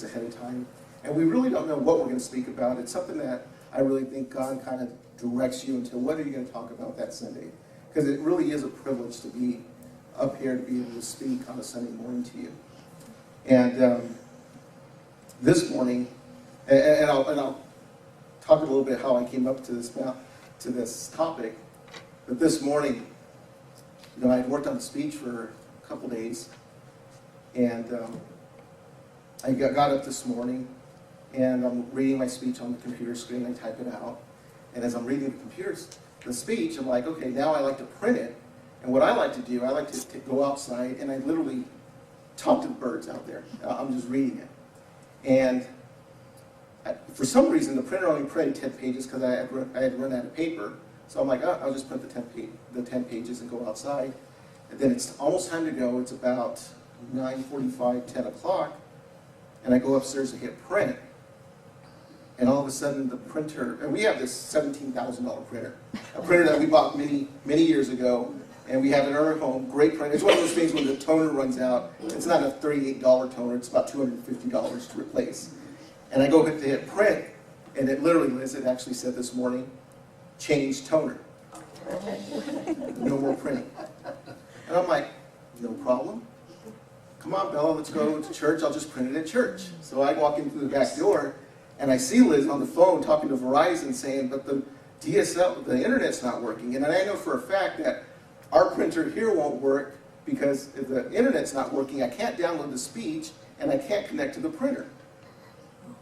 ahead of time. And we really don't know what we're going to speak about. It's something that I really think God kind of directs you into. What are you going to talk about that Sunday? Because it really is a privilege to be up here, to be able to speak on a Sunday morning to you. And this morning, and I'll talk a little bit how I came up to this topic. But this morning, I had worked on the speech for a couple days, and I got up this morning, and I'm reading my speech on the computer screen. I type it out, and as I'm reading the speech, I'm like, okay, now I like to print it. And what I like to do, I like to go outside, and I literally talk to the birds out there. I'm just reading it. And for some reason, the printer only printed 10 pages because I had run out of paper. So I'm like, oh, I'll just print the 10 pages and go outside. And then it's almost time to go. It's about 9:45, 10 o'clock. And I go upstairs to hit print. And all of a sudden, the printer, and we have this $17,000 printer, a printer that we bought many, many years ago, and we have it in our home. Great printer. It's one of those things when the toner runs out. It's not a $38 toner. It's about $250 to replace. And I go to hit print, and it literally, Liz, it actually said this morning, change toner. No more printing. And I'm like, no problem. Come on, Bella, let's go to church. I'll just print it at church. So I walk in through the back door, and I see Liz on the phone talking to Verizon saying, but the DSL, the internet's not working. And I know for a fact that our printer here won't work because if the internet's not working, I can't download the speech, and I can't connect to the printer.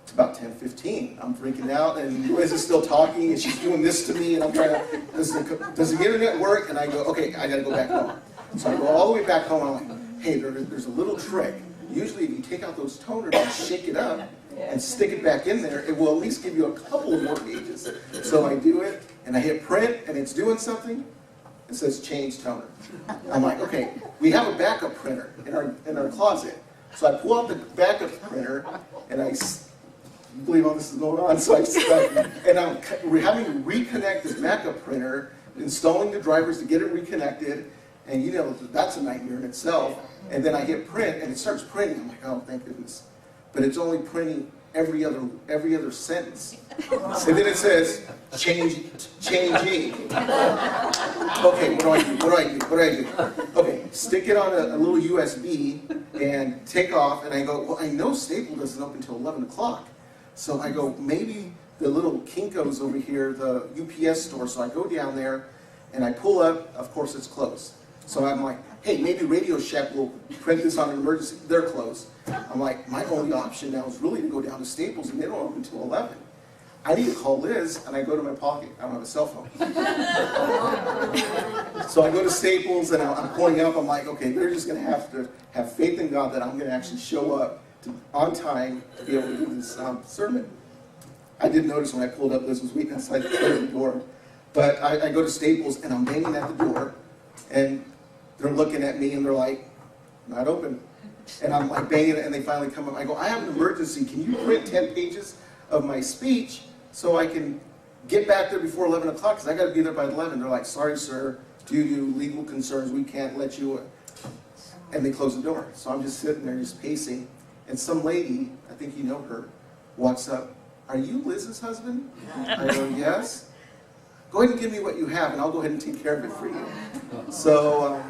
It's about 10:15. I'm freaking out, and Liz is still talking, and she's doing this to me, and I'm trying to, does the internet work? And I go, okay, I got to go back home. So I go all the way back home, and I'm like, hey, there's a little trick. Usually if you take out those toners and shake it up and stick it back in there, it will at least give you a couple of more pages. So I do it, and I hit print, and it's doing something. It says change toner. I'm like, okay, we have a backup printer in our closet. So I pull out the backup printer, and you believe all this is going on? So we're having to reconnect this backup printer, installing the drivers to get it reconnected, and that's a nightmare in itself. And then I hit print, and it starts printing. I'm like, oh, thank goodness. But it's only printing every other sentence. And then it says, changing. Okay, what do I do? Okay, stick it on a little USB and take off, and I go, well, I know Staples doesn't open until 11 o'clock. So I go, maybe the little Kinko's over here, the UPS store. So I go down there, and I pull up. Of course, it's closed. So I'm like, hey, maybe Radio Shack will print this on an emergency. They're closed. I'm like, my only option now is really to go down to Staples, and they don't open until 11. I need to call Liz, and I go to my pocket. I don't have a cell phone. So I go to Staples, and I'm pulling up. I'm like, okay, they're just going to have to have faith in God that I'm going to actually show up on time to be able to do this sermon. I did notice when I pulled up, Liz was waiting outside the door. But I go to Staples, and I'm banging at the door, and they're looking at me, and they're like, not open. And I'm like banging it, and they finally come up. I go, I have an emergency. Can you print 10 pages of my speech so I can get back there before 11 o'clock? Because I got to be there by 11. They're like, sorry, sir, due to legal concerns, we can't let you. And they close the door. So I'm just sitting there, just pacing. And some lady, I think you know her, walks up. Are you Liz's husband? I go, yes. Go ahead and give me what you have, and I'll go ahead and take care of it for you. So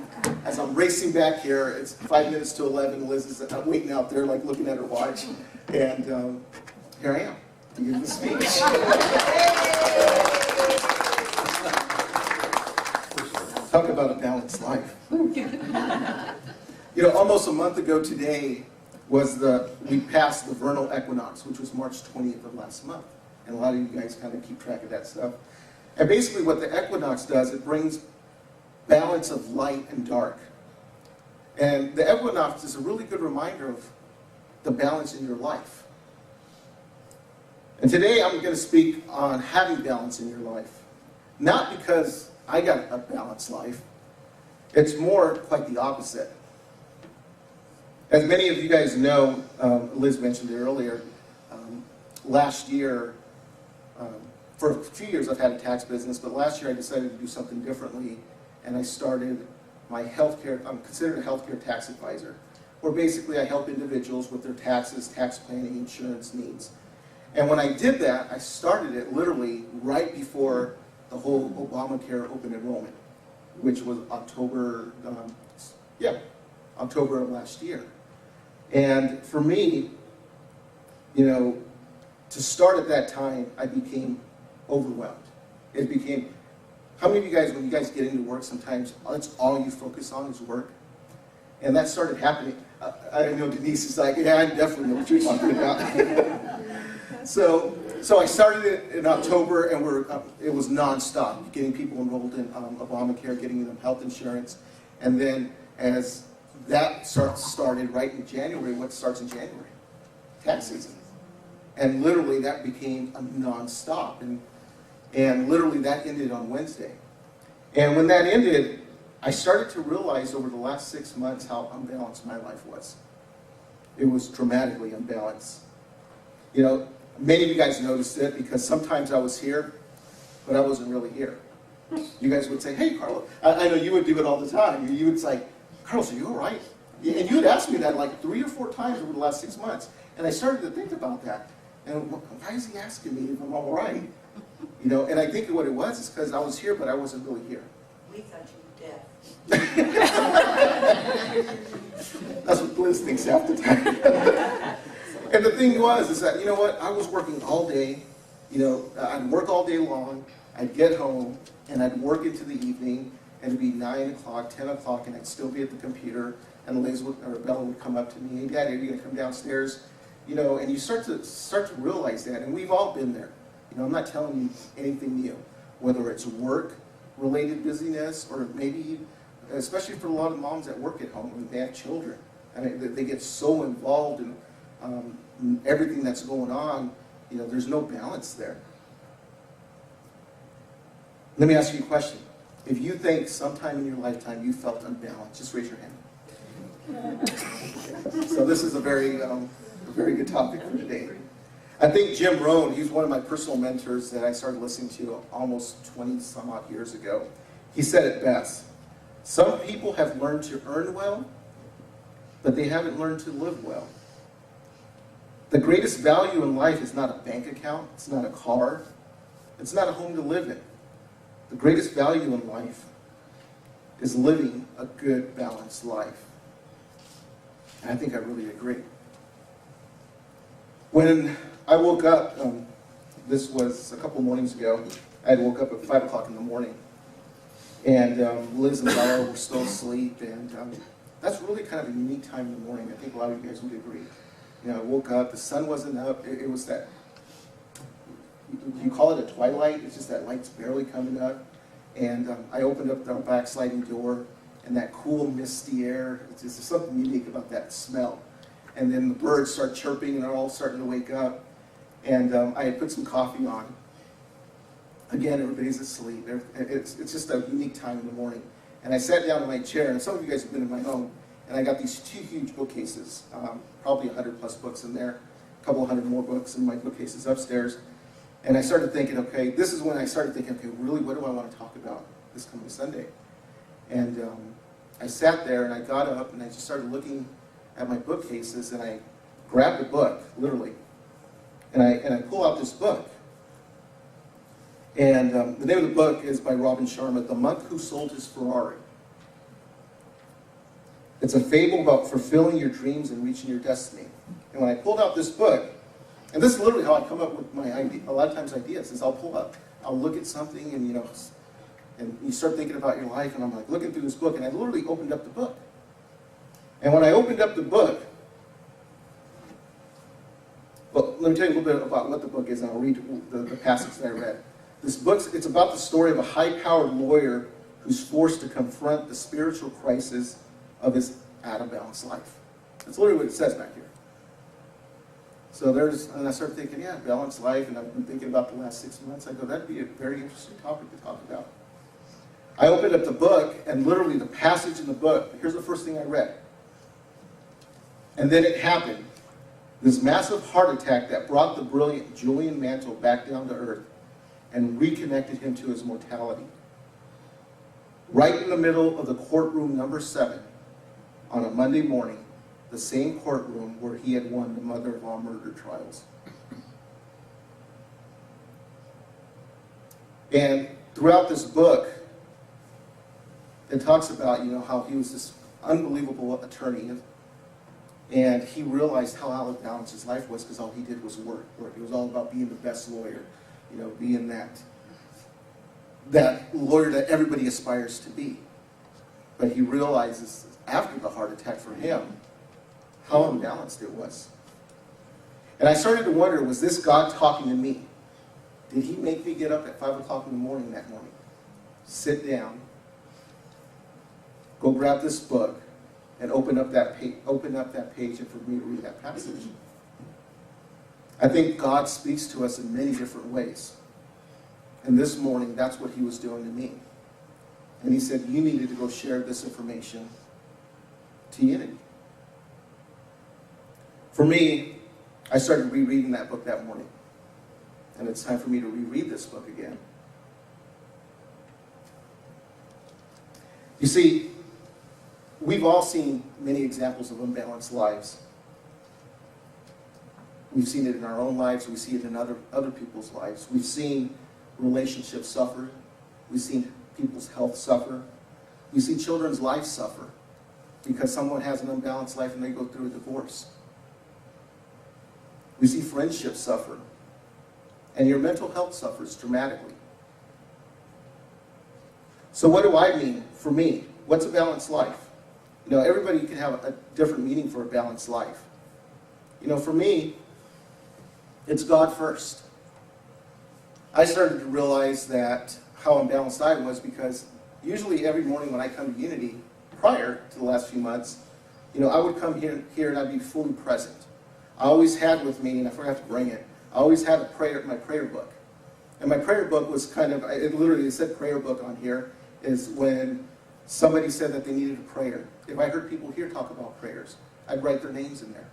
as I'm racing back here, it's 5 minutes to 11. Liz is waiting out there, like looking at her watch. And here I am to give the speech. Talk about a balanced life. Almost a month ago today we passed the vernal equinox, which was March 20th of last month. And a lot of you guys kind of keep track of that stuff. And basically what the equinox does, it brings balance of light and dark. And the equinox is a really good reminder of the balance in your life. And today I'm going to speak on having balance in your life. Not because I got a balanced life. It's more quite the opposite. As many of you guys know, Liz mentioned it earlier, last year, for a few years I've had a tax business, but last year I decided to do something differently, and I started my healthcare. I'm considered a healthcare tax advisor, where basically I help individuals with their taxes, tax planning, insurance needs. And when I did that, I started it literally right before the whole Obamacare open enrollment, which was October of last year. And for me, to start at that time, I became overwhelmed. It became, how many of you guys, when you guys get into work, sometimes that's all you focus on is work? And that started happening. I know Denise is like, yeah, I definitely know what you're talking about. So I started it in October, and it was nonstop, getting people enrolled in Obamacare, getting them health insurance. And then as that started right in January, what starts in January? Tax season. And literally that became a nonstop. And literally that ended on Wednesday. And when that ended, I started to realize over the last 6 months how unbalanced my life was. It was dramatically unbalanced. Many of you guys noticed it because sometimes I was here, but I wasn't really here. You guys would say, hey, Carlos. I know you would do it all the time. You would say, Carlos, are you all right? And you would ask me that like 3 or 4 times over the last 6 months. And I started to think about that. And why is he asking me if I'm all right? And I think what it was is because I was here, but I wasn't really here. We thought you were deaf. That's what Liz thinks half the time. And the thing is that, I was working all day. I'd work all day long. I'd get home, and I'd work into the evening, and it'd be 9 o'clock, 10 o'clock, and I'd still be at the computer, and Bella would come up to me, hey, Daddy, are you going to come downstairs? And you start to realize that, and we've all been there. I'm not telling you anything new, whether it's work-related busyness, or maybe, especially for a lot of moms that work at home when they have children. I mean, they get so involved in everything that's going on, there's no balance there. Let me ask you a question. If you think sometime in your lifetime you felt unbalanced, just raise your hand. So this is a very good topic for today. I think Jim Rohn, he's one of my personal mentors that I started listening to almost 20 some odd years ago. He said it best. Some people have learned to earn well, but they haven't learned to live well. The greatest value in life is not a bank account, it's not a car, it's not a home to live in. The greatest value in life is living a good, balanced life. And I think I really agree. When I woke up, this was a couple mornings ago, I had woke up at 5 o'clock in the morning. And Liz and Bella were still asleep, and that's really kind of a unique time in the morning. I think a lot of you guys would agree. I woke up, the sun wasn't up, it was that, you call it a twilight, it's just that light's barely coming up. And I opened up the back sliding door, and that cool, misty air, there's something unique about that smell. And then the birds start chirping, and they're all starting to wake up. And I had put some coffee on. Again, everybody's asleep. It's just a unique time in the morning. And I sat down in my chair, and some of you guys have been in my home, and I got these 2 huge bookcases, probably 100 plus books in there, a couple 100 more books in my bookcases upstairs. And I started thinking, okay, this is when I started thinking, okay, really, what do I want to talk about this coming Sunday? And I sat there, and I got up, and I just started looking at my bookcases, and I grabbed a book, literally, and I pull out this book. And the name of the book is by Robin Sharma, The Monk Who Sold His Ferrari. It's a fable about fulfilling your dreams and reaching your destiny. And when I pulled out this book, and this is literally how I come up with my idea, a lot of times ideas, is I'll look at something, and and you start thinking about your life, and I'm like looking through this book, and I literally opened up the book. And when I opened up the book, well, let me tell you a little bit about what the book is, and I'll read the passage that I read. This book, it's about the story of a high-powered lawyer who's forced to confront the spiritual crisis of his out-of-balance life. That's literally what it says back here. So and I started thinking, yeah, balanced life, and I've been thinking about the last 6 months. I go, that'd be a very interesting topic to talk about. I opened up the book, and literally the passage in the book, here's the first thing I read. And then it happened. This massive heart attack that brought the brilliant Julian Mantle back down to earth and reconnected him to his mortality. Right in the middle of the courtroom number 7, on a Monday morning, the same courtroom where he had won the mother-in-law murder trials. And throughout this book, it talks about, how he was this unbelievable attorney, and he realized how out of balance his life was because all he did was work. It was all about being the best lawyer, being that lawyer that everybody aspires to be. But he realizes after the heart attack for him how unbalanced it was. And I started to wonder, was this God talking to me? Did he make me get up at 5 o'clock in the morning that morning, sit down, go grab this book, and open up that page and for me to read that passage? I think God speaks to us in many different ways. And this morning, that's what he was doing to me. And he said, you needed to go share this information to Unity. For me, I started rereading that book that morning. And it's time for me to reread this book again. You see, we've all seen many examples of unbalanced lives. We've seen it in our own lives. We see it in other people's lives. We've seen relationships suffer. We've seen people's health suffer. We see children's lives suffer because someone has an unbalanced life and they go through a divorce. We see friendships suffer. And your mental health suffers dramatically. So what do I mean for me? What's a balanced life? Everybody can have a different meaning for a balanced life. For me, it's God first. I started to realize that how unbalanced I was because usually every morning when I come to Unity, prior to the last few months, I would come here and I'd be fully present. I always had with me, and I forgot to bring it, I always had my prayer book. And my prayer book was it said prayer book on here, is when somebody said that they needed a prayer. If I heard people here talk about prayers, I'd write their names in there.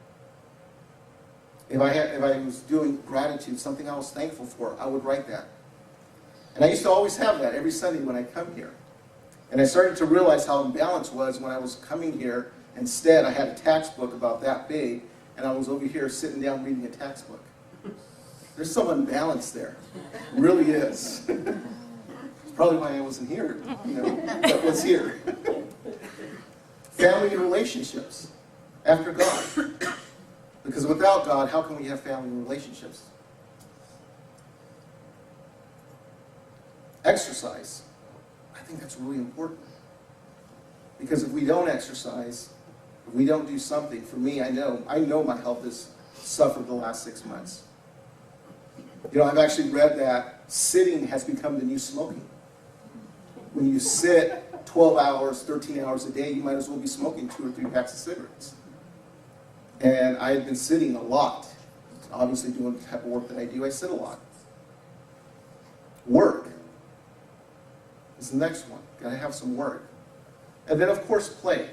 If I was doing gratitude, something I was thankful for, I would write that. And I used to always have that every Sunday when I come here. And I started to realize how imbalanced was when I was coming here. Instead, I had a tax book about that big, and I was over here sitting down reading a tax book. There's some unbalance there. It really is. It's probably why I wasn't here, but was here. Family relationships after God. Because without God, how can we have family relationships? Exercise. I think that's really important. Because if we don't exercise, if we don't do something, for me, I know my health has suffered the last 6 months. I've actually read that sitting has become the new smoking. When you sit 12 hours, 13 hours a day, you might as well be smoking 2 or 3 packs of cigarettes. And I had been sitting a lot. Obviously, doing the type of work that I do, I sit a lot. Work is the next one. Got to have some work. And then, of course, play.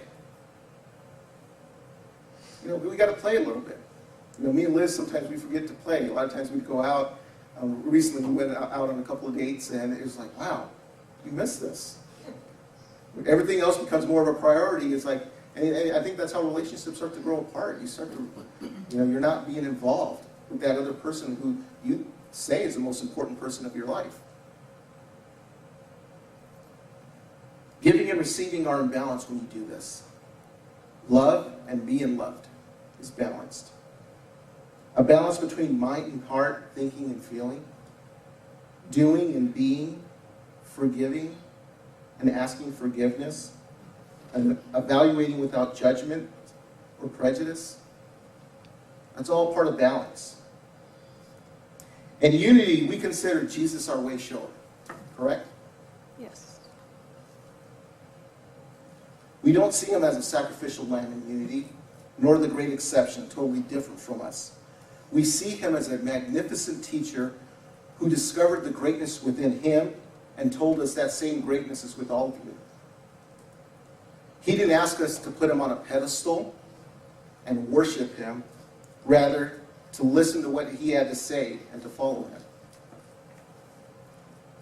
We got to play a little bit. Me and Liz, sometimes we forget to play. A lot of times we'd go out. Recently, we went out on a couple of dates, and it was like, wow, you missed this. When everything else becomes more of a priority, it's like, and I think that's how relationships start to grow apart. You start to, you're not being involved with that other person who you say is the most important person of your life. Giving and receiving are in balance when you do this. Love and being loved is balanced. A balance between mind and heart, thinking and feeling, doing and being, forgiving and asking forgiveness, and evaluating without judgment or prejudice. That's all part of balance. In Unity, we consider Jesus our way shower, correct? Yes. We don't see him as a sacrificial lamb in Unity, nor the great exception, totally different from us. We see him as a magnificent teacher who discovered the greatness within him and told us that same greatness is with all of you. He didn't ask us to put him on a pedestal and worship him, rather to listen to what he had to say and to follow him.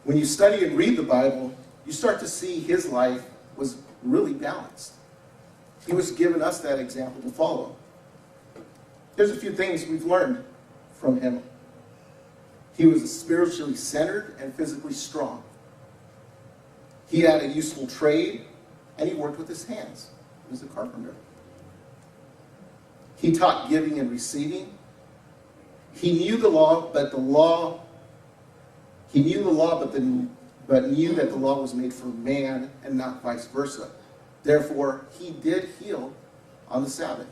When you study and read the Bible, you start to see his life was really balanced. He was giving us that example to follow. There's a few things we've learned from him. He was spiritually centered and physically strong. He had a useful trade, and he worked with his hands. He was a carpenter. He taught giving and receiving. He knew the law, but knew that the law was made for man and not vice versa. Therefore, he did heal on the Sabbath.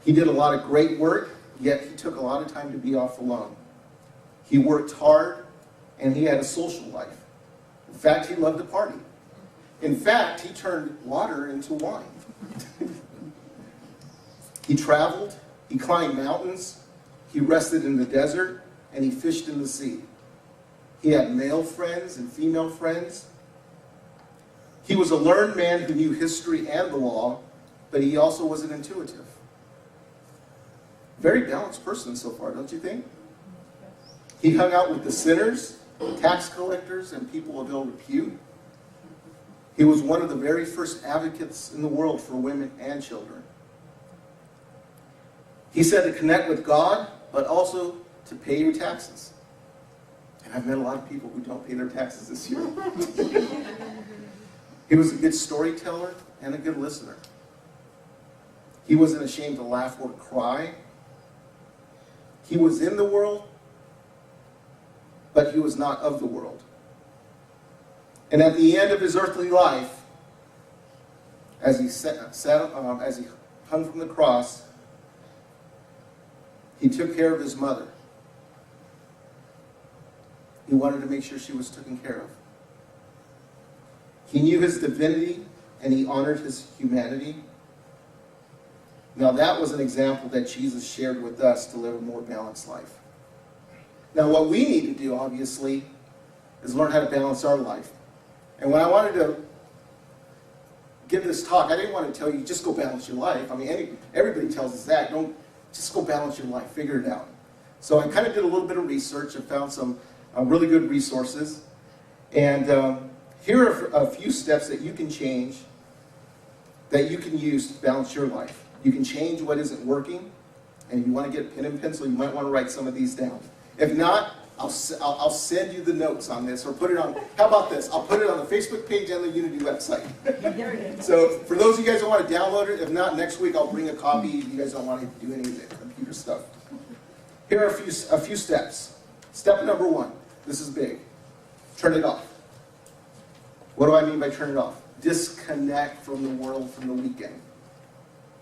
He did a lot of great work, yet he took a lot of time to be off alone. He worked hard, and he had a social life. In fact, he loved to party. In fact, he turned water into wine. He traveled, he climbed mountains, he rested in the desert, and he fished in the sea. He had male friends and female friends. He was a learned man who knew history and the law, but he also was an intuitive. Very balanced person so far, don't you think? He hung out with the sinners, tax collectors, and people of ill repute. He was one of the very first advocates in the world for women and children. He said to connect with God, but also to pay your taxes. And I've met a lot of people who don't pay their taxes this year. He was a good storyteller and a good listener. He wasn't ashamed to laugh or cry. He was in the world, but he was not of the world. And at the end of his earthly life, as he hung from the cross, he took care of his mother. He wanted to make sure she was taken care of. He knew his divinity, and he honored his humanity. Now that was an example that Jesus shared with us to live a more balanced life. Now what we need to do, obviously, is learn how to balance our life. And when I wanted to give this talk, I didn't want to tell you, just go balance your life. I mean, everybody tells us that. Don't just go balance your life. Figure it out. So I kind of did a little bit of research and found some really good resources. And here are a few steps that you can change, that you can use to balance your life. You can change what isn't working. And if you want to get a pen and pencil, you might want to write some of these down. If not, I'll send you the notes on this, or put it on, how about this? I'll put it on the Facebook page and the Unity website. So for those of you guys that want to download it, if not, next week I'll bring a copy if you guys don't want to do any of the computer stuff. Here are a few steps. Step number 1, this is big. Turn it off. What do I mean by turn it off? Disconnect from the world from the weekend.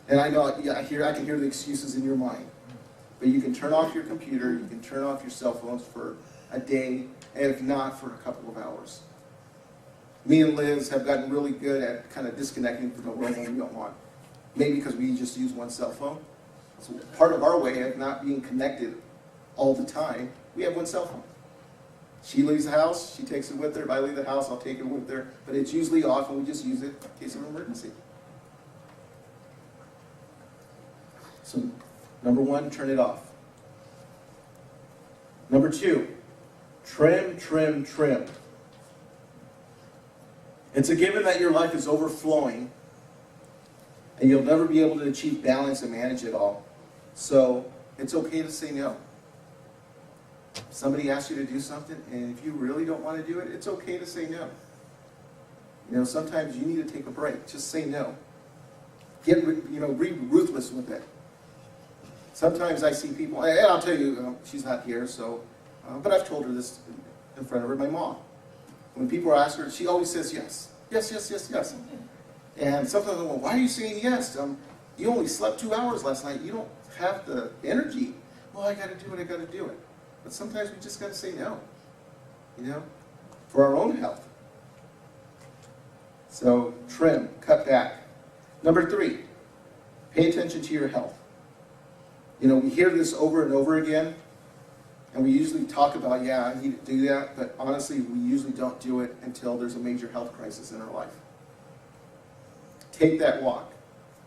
And I know, I can hear the excuses in your mind. But you can turn off your computer, you can turn off your cell phones for a day, and if not, for a couple of hours. Me and Liz have gotten really good at kind of disconnecting from the world when we don't want. Maybe because we just use one cell phone. So part of our way of not being connected all the time, we have one cell phone. She leaves the house, she takes it with her. If I leave the house, I'll take it with her. But it's usually off, and we just use it in case of an emergency. So, number 1, turn it off. Number 2, trim, trim, trim. It's a given that your life is overflowing, and you'll never be able to achieve balance and manage it all. So, it's okay to say no. Somebody asks you to do something, and if you really don't want to do it, it's okay to say no. You know, sometimes you need to take a break. Just say no. Be ruthless with it. Sometimes I see people, and I'll tell you, she's not here, so, but I've told her this in front of her, my mom. When people ask her, she always says yes. Yes, yes, yes, yes. And sometimes I'm like, why are you saying yes? You only slept 2 hours last night. You don't have the energy. Well, I got to do it, I got to do it. But sometimes we just got to say no, for our own health. So trim, cut back. Number 3, pay attention to your health. We hear this over and over again, and we usually talk about, yeah, I need to do that, but honestly, we usually don't do it until there's a major health crisis in our life. Take that walk.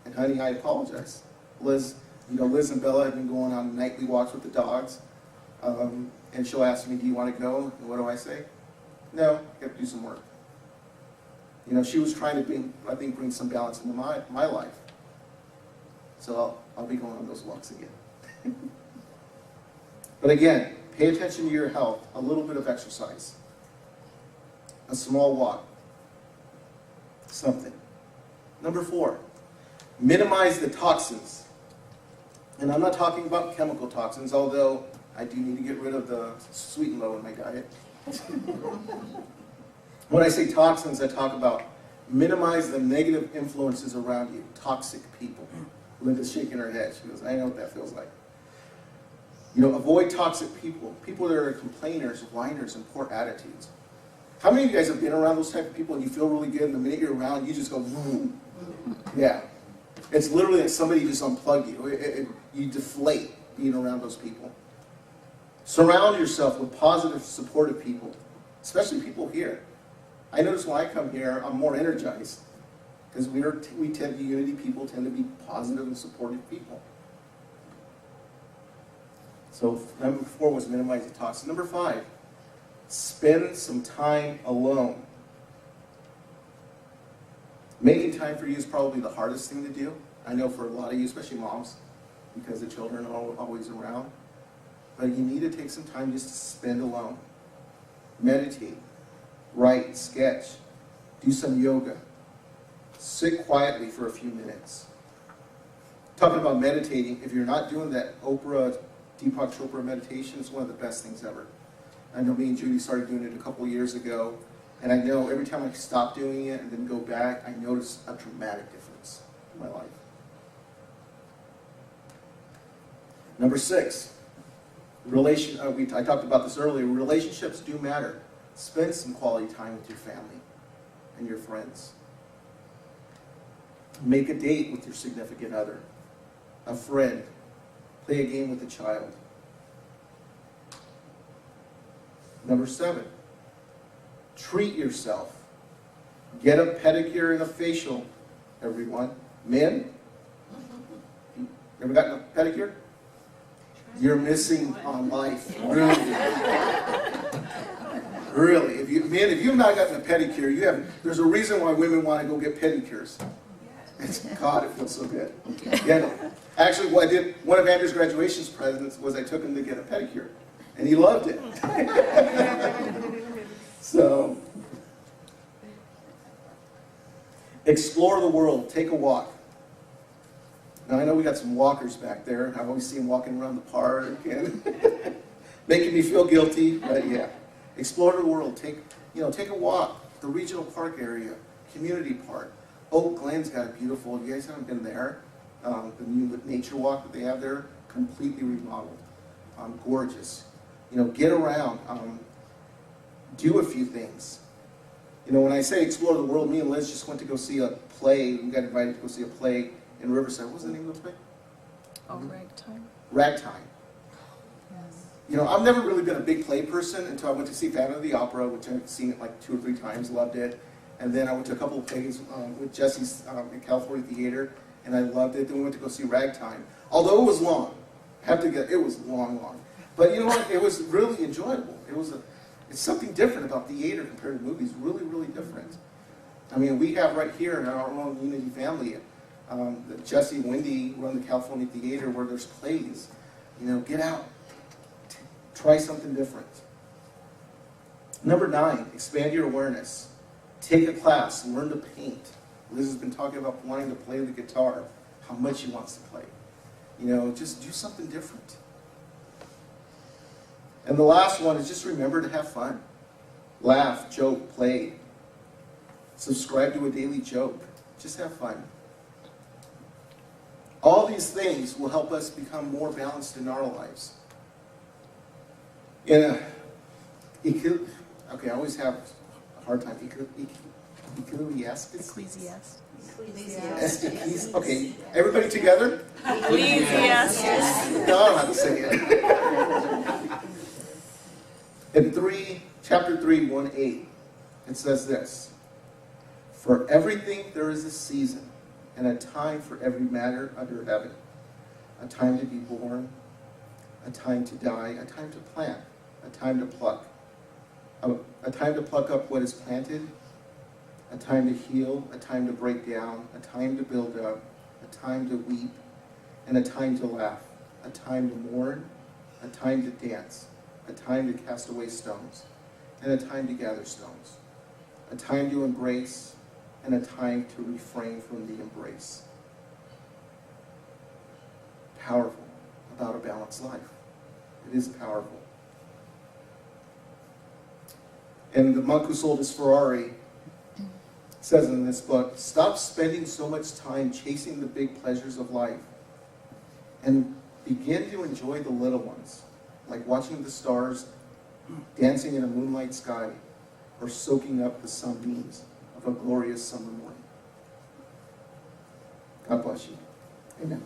And honey, I apologize. Liz and Bella have been going on nightly walks with the dogs, and she'll ask me, do you want to go? And what do I say? No, I have to do some work. You know, she was trying to bring some balance into my life. So I'll be going on those walks again. But again, pay attention to your health, a little bit of exercise, a small walk, something. Number 4, minimize the toxins. And I'm not talking about chemical toxins, although I do need to get rid of the sweet and low in my diet. When I say toxins, I talk about minimize the negative influences around you, toxic people. Linda's shaking her head. She goes, I know what that feels like. You know, avoid toxic people, people that are complainers, whiners, and poor attitudes. How many of you guys have been around those type of people and you feel really good, and the minute you're around, you just go, boom. Yeah. It's literally like somebody just unplugged you. You deflate being around those people. Surround yourself with positive, supportive people, especially people here. I notice when I come here, I'm more energized because Unity people tend to be positive and supportive people. So number 4 was minimize the toxins. Number 5, spend some time alone. Making time for you is probably the hardest thing to do. I know for a lot of you, especially moms, because the children are always around. But you need to take some time just to spend alone. Meditate, write, sketch, do some yoga. Sit quietly for a few minutes. Talking about meditating, if you're not doing that Deepak Chopra meditation, it's one of the best things ever. I know me and Judy started doing it a couple years ago, and I know every time I stop doing it and then go back, I notice a dramatic difference in my life. Number 6, I talked about this earlier, relationships do matter. Spend some quality time with your family and your friends. Make a date with your significant other, a friend. Play a game with a child. Number 7, treat yourself. Get a pedicure and a facial, everyone. Men, ever gotten a pedicure? You're missing on life, really. Really, if you've not gotten a pedicure, there's a reason why women want to go get pedicures. God, it feels so good. Yeah, actually, what I did, one of Andrew's graduation presents was I took him to get a pedicure, and he loved it. So, explore the world. Take a walk. Now, I know we got some walkers back there. I always see them walking around the park and making me feel guilty, but yeah. Explore the world. Take a walk. The regional park area, community park. Oak Glen's got a beautiful, if you guys haven't been there, the new nature walk that they have there, completely remodeled. Gorgeous. Get around. Do a few things. When I say explore the world, me and Liz just went to go see a play. We got invited to go see a play in Riverside. What was the name of the play? Oh, Ragtime. Ragtime. Yes. I've never really been a big play person until I went to see Phantom of the Opera, which I've seen it like 2 or 3 times, loved it. And then I went to a couple of plays with Jesse's in California Theater, and I loved it. Then we went to go see Ragtime. Although it was long. It was long. But you know what? It was really enjoyable. It's something different about theater compared to movies. Really, really different. I mean, we have right here in our own Unity family, Jesse and Wendy run the California Theater where there's plays. Get out. Try something different. Number 9, expand your awareness. Take a class, learn to paint. Liz has been talking about wanting to play the guitar, how much she wants to play. Just do something different. And the last one is just remember to have fun. Laugh, joke, play. Subscribe to a daily joke. Just have fun. All these things will help us become more balanced in our lives. I always have a hard time. Ecclesiastes. Okay, everybody together? Ecclesiastes. No, I don't have to say it. In chapter 3, 1:8, it says this: "For everything there is a season, and a time for every matter under heaven. A time to be born, a time to die, a time to plant, a time to pluck. A time to pluck up what is planted, a time to heal, a time to break down, a time to build up, a time to weep, and a time to laugh, a time to mourn, a time to dance, a time to cast away stones, and a time to gather stones, a time to embrace, and a time to refrain from the embrace. Powerful about a balanced life. It is powerful. And the monk who sold his Ferrari says in this book, stop spending so much time chasing the big pleasures of life and begin to enjoy the little ones, like watching the stars dancing in a moonlight sky or soaking up the sunbeams of a glorious summer morning. God bless you. Amen.